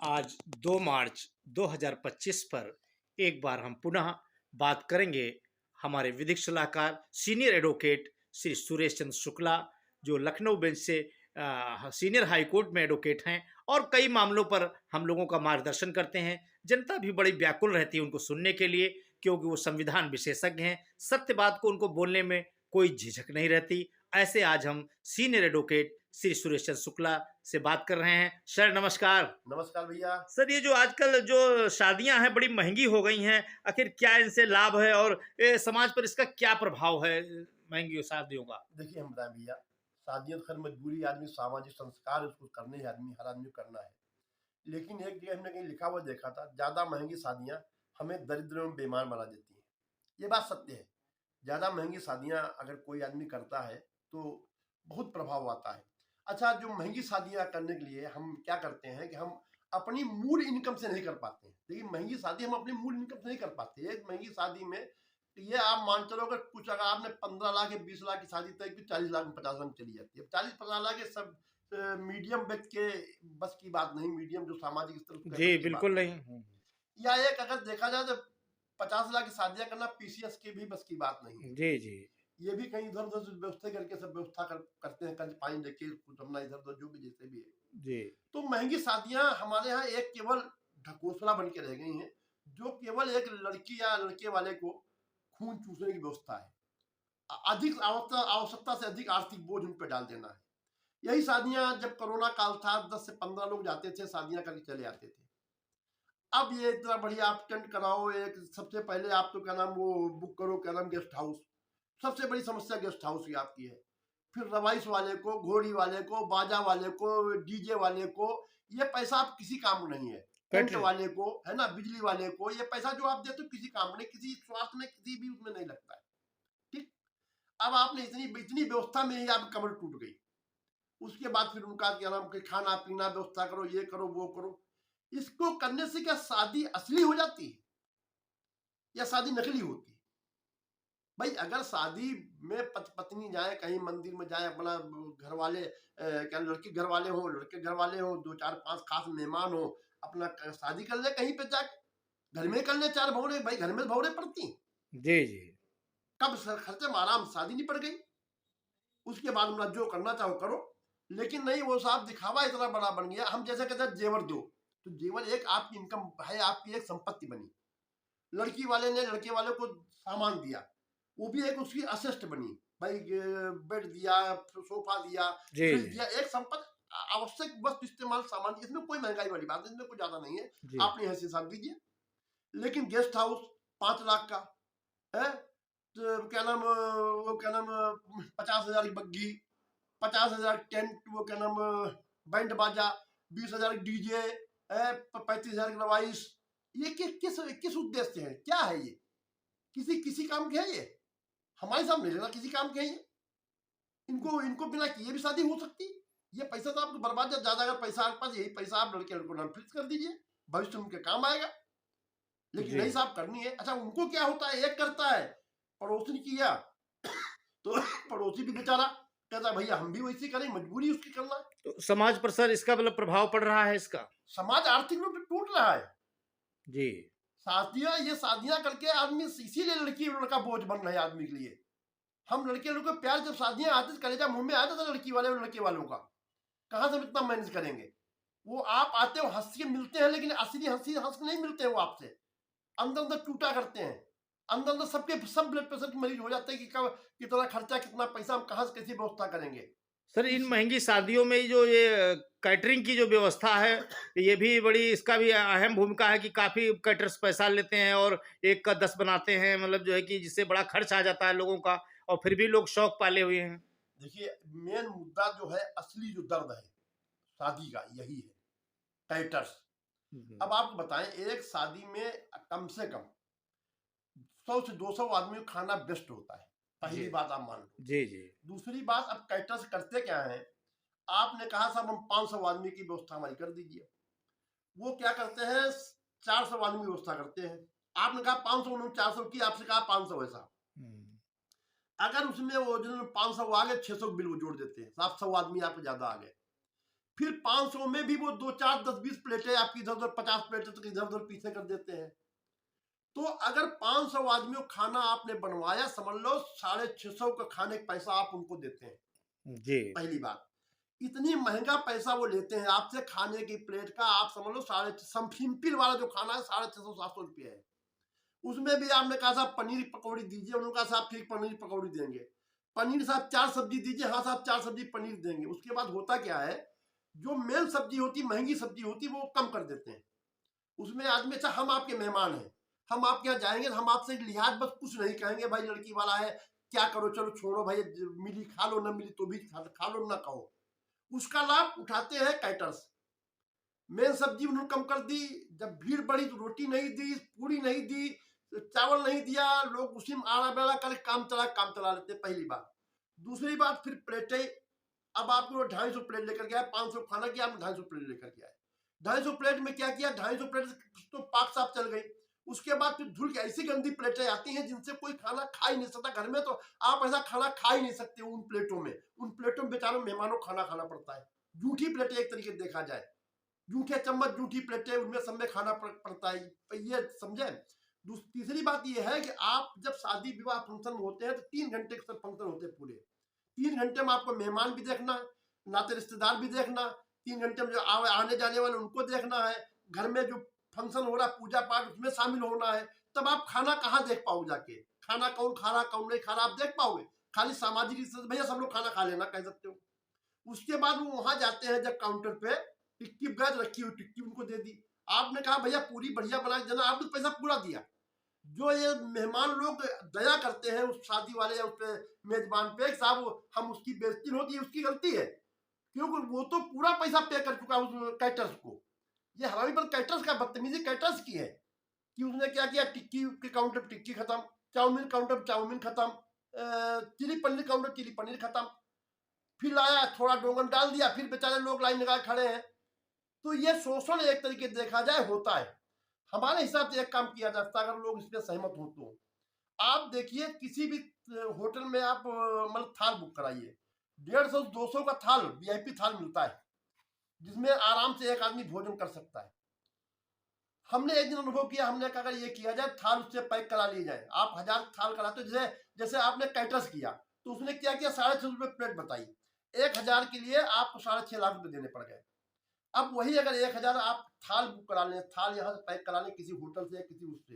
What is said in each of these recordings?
आज 2 मार्च 2025 पर एक बार हम पुनः बात करेंगे हमारे विधिक सलाहकार सीनियर एडवोकेट श्री सुरेश चंद्र शुक्ला, जो लखनऊ बेंच से सीनियर हाई कोर्ट में एडवोकेट हैं और कई मामलों पर हम लोगों का मार्गदर्शन करते हैं। जनता भी बड़ी व्याकुल रहती है उनको सुनने के लिए, क्योंकि वो संविधान विशेषज्ञ हैं। सत्य बात को उनको बोलने में कोई झिझक नहीं रहती। ऐसे आज हम सीनियर एडवोकेट श्री सुरेश चंद्र शुक्ला से बात कर रहे हैं। सर नमस्कार। नमस्कार भैया। सर, ये जो आजकल जो शादियां हैं बड़ी महंगी हो गई हैं, आखिर क्या इनसे लाभ है और समाज पर इसका क्या प्रभाव है महंगी शादियों का? देखिए, हम बताएं भैया, शादियां तो खैर मजबूरी, आदमी सामाजिक संस्कार उसको करने ही हर आदमी को करना है। लेकिन एक जगह हमने कहीं लिखा हुआ देखा था, ज्यादा महंगी शादियां हमें दरिद्र एवं बेईमान बना देती हैं। ये बात सत्य है। ज्यादा महंगी शादियां अगर कोई आदमी करता है तो बहुत प्रभाव आता है। अच्छा, जो महंगी शादियां करने के लिए हम क्या करते हैं कि हम अपनी मूल इनकम से नहीं कर पाते हैं। देखिए, महंगी शादी हम अपनी मूल इनकम से नहीं कर पाते। एक महंगी शादी में ये आप मान चलो, अगर कुछ अगर आपने 15 लाख या 20 लाख की शादी तय की, 40 लाख में 50 लाख में चली जाती है। 40-50 लाख ये सब मीडियम व्यक्ति के बस की बात नहीं, मीडियम जो सामाजिक स्तर के जी बस की बात बिल्कुल नहीं। नहीं। या एक अगर देखा जाए तो 50 लाख की शादियां करना पीसीएस की भी बस की बात नहीं है। जी जी ये भी कहीं इधर उधर व्यवस्था करके सब व्यवस्था करते हैं, कर्ज पानी लेके कुछ अपना इधर उधर जो भी जैसे भी है। जी तो महंगी शादियां हमारे यहाँ एक केवल ढकोसला बन के रह गई हैं, जो केवल एक लड़की या लड़के वाले को खून चूसने की व्यवस्था है। अधिक आवश्यकता से अधिक आर्थिक बोझ उन पर डाल देना है। यही शादियां, जब कोरोना काल था, 10 से 15 लोग जाते थे, शादियां करके चले आते थे। अब ये इतना बढ़िया आप टेंट कराओ, एक सबसे पहले आप तो क्या नाम वो बुक करो, क्या नाम गेस्ट हाउस। सबसे बड़ी समस्या गेस्ट हाउस की आपकी है। फिर रवाइस वाले को, घोड़ी वाले को, बाजा वाले को, डीजे वाले को, ये पैसा आप किसी काम नहीं है। Tent catering. वाले को, है ना, बिजली वाले को, ये पैसा जो आप देते हो किसी काम नहीं, किसी स्वास्थ्य में किसी भी उसमें नहीं लगता है। ठीक। अब आपने इतनी इतनी व्यवस्था में ही आप कमर टूट गई। उसके बाद फिर उनका क्या नाम कि खाना पीना व्यवस्था करो, ये करो वो करो। इसको करने से क्या शादी असली हो जाती है या शादी नकली होती है? भाई, अगर शादी में पति पत्नी जाए, कहीं मंदिर में जाए, अपना घर वाले क्या लड़के घर वाले हो, लड़के घर वाले हो, 2-4-5 खास मेहमान हो, अपना शादी कर ले कहीं पे जाके। घर में कर ले 4 भौरे, भाई घर में भौरे पड़ती हैं। जी जी कब खर्चे में आराम शादी नहीं पड़ गई। उसके बाद अपना जो करना चाहो करो। लेकिन नहीं, वो साहब दिखावा इतना बड़ा बन गया। हम जैसे कहते हैं जेवर दो, तो जेवर एक आपकी इनकम है, आपकी एक संपत्ति बनी। लड़की वाले ने लड़के वाले को सामान दिया, वो भी एक उसकी असिस्ट बनी। भाई बेड दिया, सोफा दिया, जी फ्रिज जी दिया, एक संपत्ति आवश्यक वस्तु इस्तेमाल सामान। इसमें कोई महंगाई वाली बात नहीं, इसमें कोई ज्यादा नहीं है। जी आपने ऐसे हिसाब दीजिए। लेकिन गेस्ट हाउस 5 लाख का है, तो क्या नाम वो क्या नाम 50,000 की बग्घी, 50,000 टेंट, वो क्या नाम बैंड बाजा, 20,000 डीजे, 35,000 रवाइस। ये किस किस उद्देश्य है? क्या है ये? किसी किसी काम के है ये? हमारे सामने लेना किसी काम के है ये? इनको इनको बिना किए भी शादी हो सकती है। ये पैसा तो आपको बर्बाद है। ज्यादा अगर पैसा आपके पास, यही पैसा आप लड़के लड़कों नाम फिक्स कर दीजिए, भविष्य में उनके काम आएगा। लेकिन जी नहीं साहब, करनी है। अच्छा, उनको क्या होता है, एक करता है, पड़ोसी ने किया तो पड़ोसी भी बेचारा कहता है भैया हम भी वैसे करें, मजबूरी उसकी करना है। तो समाज पर सर इसका मतलब प्रभाव पड़ रहा है इसका? समाज आर्थिक रूप से टूट रहा है। जी शादियां करके आदमी, इसीलिए लड़की लड़का बोझ बन रहे हैं आदमी के लिए। हम लड़के लड़के प्यार, जब शादियां आती कलेजा मुंह में आता था लड़की वाले और लड़के वालों का, कहां से इतना मैनेज करेंगे? वो आप आते हो, हंस के मिलते हैं, लेकिन असली हंसी हंस के नहीं मिलते हैं वो आपसे। अंदर अंदर टूटा करते हैं। अंदर अंदर सबके सब ब्लड प्रेशर के मरीज हो जाते हैं कि कब कितना खर्चा, कितना पैसा, हम कहां से कैसी व्यवस्था करेंगे। सर, इन इस महंगी शादियों में जो ये कैटरिंग की जो व्यवस्था है, ये भी बड़ी, इसका भी अहम भूमिका है कि काफी कैटरर्स पैसा लेते हैं और एक का 10 बनाते हैं, मतलब जो है कि जिससे बड़ा खर्च आ जाता है लोगों का, और फिर भी लोग शौक पाले हुए हैं। देखिए, मेन मुद्दा जो है, असली जो दर्द है शादी का, यही है, टाइटर्स। हम्म, अब आप बताएं, एक शादी में कम से कम 100 से 200 आदमी को खाना बेस्ट होता है। जी पहली बात आप मान लो। जी जी दूसरी बात, अब कैटर्स करते क्या है? आपने कहा साहब हम 500 आदमी की व्यवस्था हमारी कर दीजिए। वो क्या करते हैं, 400 आदमी की व्यवस्था करते हैं। आपने कहा 500, उन्होंने 400 की, आपसे कहा 500 है साहब। हम्म, अगर उसमें वो जिन्होंने 500 आ गए, 600 बिल वो जोड़ देते हैं साहब, 100 आदमी आप ज्यादा आ गए। फिर 500 में भी वो 2 4 10 20 प्लेटें आपकी इधर उधर 50 प्लेटें तक इधर उधर पीछे कर देते हैं। तो अगर 500 आदमियों खाना आपने बनवाया, समझ लो 650 का खाने का पैसा आप उनको देते हैं। जी। पहली बात, इतनी महंगा पैसा वो लेते हैं आपसे खाने की प्लेट का, आप समझ लो सिंपल वाला जो खाना है 650 700 रुपये है। उसमें भी आपने कहा साहब पनीर पकौड़ी दीजिए, उन्होंने कहा साहब ठीक पनीर पकौड़ी देंगे। पनीर साहब 4 सब्जी दीजिए, हाँ साहब 4 सब्जी पनीर देंगे। उसके बाद होता क्या है, जो मेन सब्जी होती, महंगी सब्जी होती, वो कम कर देते हैं। उसमें आदमी, अच्छा हम आपके मेहमान हैं, हम आपके यहाँ जाएंगे, हम आपसे लिहाज बस कुछ नहीं कहेंगे, भाई लड़की वाला है क्या करो, चलो छोड़ो भाई, मिली खा लो, ना मिली तो भी खा लो, ना कहो। उसका लाभ उठाते हैं कैटर्स। मेन सब्जी उन्होंने कम कर दी, जब भीड़ बढ़ी तो रोटी नहीं दी, पूरी नहीं दी, चावल नहीं दिया, लोग उसी में आड़ा बेड़ा कर काम चला लेते। पहली बात। दूसरी बात, फिर प्लेटें, अब आपको 250 प्लेट लेकर गया, 500 खाना किया, आपने 250 प्लेट लेकर गया है। 250 प्लेट में क्या किया, 250 प्लेट तो पाक साफ चल गई। उसके बाद फिर धुल के ऐसी गंदी प्लेटें आती हैं जिनसे कोई खाना खा ही नहीं सकता। घर में तो आप ऐसा खाना खा ही नहीं सकते उन प्लेटों में। उन प्लेटों में बेचारों मेहमानों खाना खाना पड़ता है। जूठी प्लेटें, एक तरीके से देखा जाए, जूठे चम्मच, जूठी प्लेटें, उनमें सब में खाना पड़ता है, ये समझे। तीसरी बात ये है कि आप जब शादी विवाह फंक्शन में होते हैं तो 3 घंटे के फंक्शन होते हैं पूरे। 3 घंटे में आपको मेहमान भी देखना है, नाते रिश्तेदार भी देखना। 3 घंटे में जो आने जाने वाले उनको देखना है, घर में जो फंक्शन हो रहा है पूजा पाठ उसमें शामिल होना है। तब आप खाना कहाँ देख पाओगे जाके, खाना कौन खा रहा कौन नहीं खा रहा आप देख पाओगे? खाली सामाजिक रिश्ते, भैया सब लोग खाना खा लेना कह सकते हो। उसके बाद वो वहां जाते हैं, जब काउंटर पे टिक्की गज रखी हुई टिक्की उनको दे दी, आपने कहा भैया पूरी बढ़िया बना के देना, आपने पैसा पूरा दिया। जो ये मेहमान लोग दया करते हैं उस शादी वाले या उस मेजबान पे, साहब हम उसकी बेइज्जती होती है, उसकी गलती है, क्योंकि वो तो पूरा पैसा पे कर चुका है उस कैटर्स को। ये हमारी पर कैटर्स का बदतमीजी कैटर्स की है कि उसने क्या किया, टिक्की के काउंटर पर टिक्की खत्म, चाउमीन काउंटर पर चाउमीन खत्म, chilli paneer counter chilli paneer खत्म, फिर लाया थोड़ा डोंगन डाल दिया, फिर बेचारे लोग लाइन लगा खड़े हैं। तो ये शोषण एक तरीके देखा जाए होता है। हमारे हिसाब से एक काम किया जा सकता है, अगर लोग इस पर सहमत हो तो। आप देखिए किसी भी होटल में आप मतलब थाल बुक कराइए, 150 200 का थाल, वीआईपी थाल मिलता है जिसमें आराम से एक आदमी भोजन कर सकता है। हमने एक दिन अनुभव किया, हमने कहा अगर ये किया जाए, थाल उससे पैक करा लिए जाए, आप 1000 थाल कराते हो, जैसे आपने कैटर्स किया, तो उसने क्या किया, 650 रुपये प्लेट बताई, 1000 के लिए आपको 6.5 लाख रुपए देने पड़ गए। अब वही अगर 1000 आप थाल बुक करा लें, थाल यहाँ से पैक करा लें किसी होटल से या किसी उससे,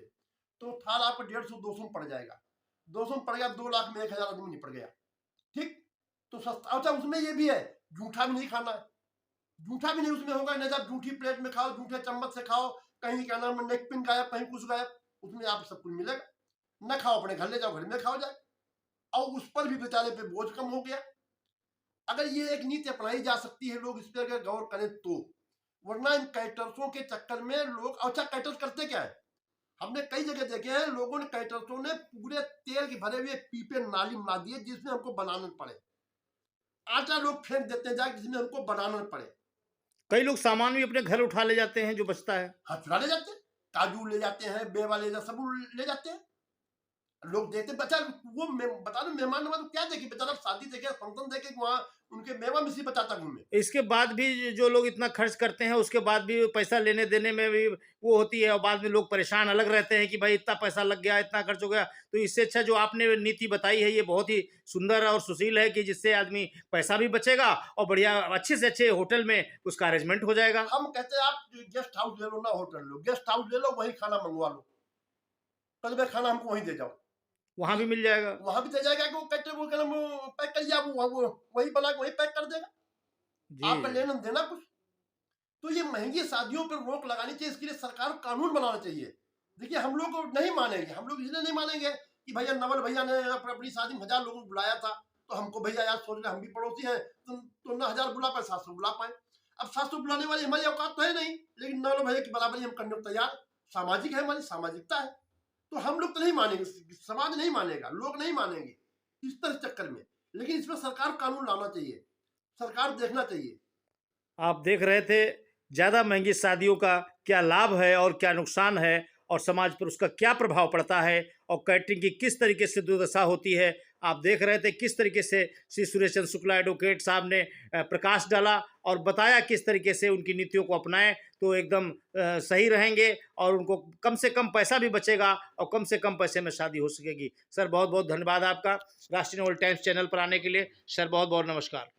तो थाल आपको 150 200 में पड़ जाएगा, 200 में पड़ गया, 2 लाख में 1000 आदमी निपट गया। ठीक, तो सस्ता। अच्छा उसमें ये भी है, जूठा भी नहीं खाना है, जूठा भी नहीं उसमें होगा, नहीं आप जूठी प्लेट में खाओ, जूठे चम्मच से खाओ, कहीं क्या नाम है नेक पिन गायब, कहीं कुछ गायब, उसमें आप सब कुछ मिलेगा। न खाओ अपने घर ले जाओ, घर में खाओ जाए, और उस पर भी बेचारे पे बोझ कम हो गया। अगर ये एक नीति अपनाई जा सकती है, लोग इस पर अगर गौर करें तो, वरना इन कैटर्सों के चक्कर में लोग, अच्छा कैटर्स करते क्या है, हमने कई जगह देखे हैं, लोगों ने कैटर्सों ने पूरे तेल के भरे हुए पीपे नाली बना दिए जिसमें हमको बनाना पड़े, आटा लोग फेंक देते हैं जाके जिसमें हमको बनाना पड़े। कई लोग सामान भी अपने घर उठा ले जाते हैं जो बचता है। हाँ चुरा ले जाते हैं, काजू ले जाते हैं, बेवा ले जाते, सब ले जाते हैं लोग, देते बचा वो बता दो मेहमान नवाज तो क्या देखे बेचारा, शादी देखे फंक्शन देखे वहाँ उनके मेवा मिश्री बचाता घूमे। इसके बाद भी जो लोग इतना खर्च करते हैं उसके बाद भी पैसा लेने देने में भी वो होती है, और बाद में लोग परेशान अलग रहते हैं कि भाई इतना पैसा लग गया, इतना खर्च हो गया। तो इससे अच्छा जो आपने नीति बताई है ये बहुत ही सुंदर और सुशील है कि जिससे आदमी पैसा भी बचेगा और बढ़िया अच्छे से अच्छे होटल में उसका अरेंजमेंट हो जाएगा। हम कहते हैं आप गेस्ट हाउस ले लो ना, होटल लो, गेस्ट हाउस ले लो, वही खाना मंगवा लो, कल में खाना हमको वहीं दे जाओ, वहां भी मिल जाएगा, वहां भी दे जाएगा कि वो कहते वो पैक कर दिया, वो वही बना के वही पैक कर देगा, आपका लेना देना कुछ। तो ये महंगी शादियों पर रोक लगानी चाहिए, इसके लिए सरकार को कानून बनाना चाहिए। देखिए हम लोग नहीं मानेंगे, हम लोग इसलिए नहीं मानेंगे कि भैया नवल भैया ने अपनी शादी में 1000 लोगों को बुलाया था, तो हमको भैया यार सोच रहे हम भी पड़ोसी हैं, तो ना 1000 बुला पाए, 700 बुला पाए। अब 700 बुलाने वाली हमारी औकात तो है नहीं, लेकिन नवल भैया की बराबरी हम करने को तैयार, सामाजिक है, हमारी सामाजिकता है। तो हम लोग तो नहीं मानेंगे, समाज नहीं मानेगा, लोग नहीं मानेंगे इस तरह चक्कर में। लेकिन इसमें सरकार कानून लाना चाहिए, सरकार देखना चाहिए। आप देख रहे थे ज़्यादा महंगी शादियों का क्या लाभ है और क्या नुकसान है, और समाज पर उसका क्या प्रभाव पड़ता है, और कैटरिंग की किस तरीके से दुर्दशा होती है। आप देख रहे थे किस तरीके से श्री सुरेश चंद्र शुक्ला एडवोकेट साहब ने प्रकाश डाला और बताया किस तरीके से उनकी नीतियों को अपनाएं तो एकदम सही रहेंगे और उनको कम से कम पैसा भी बचेगा और कम से कम पैसे में शादी हो सकेगी। सर बहुत बहुत धन्यवाद आपका राष्ट्रीय नवल टाइम्स चैनल पर आने के लिए। सर बहुत बहुत नमस्कार।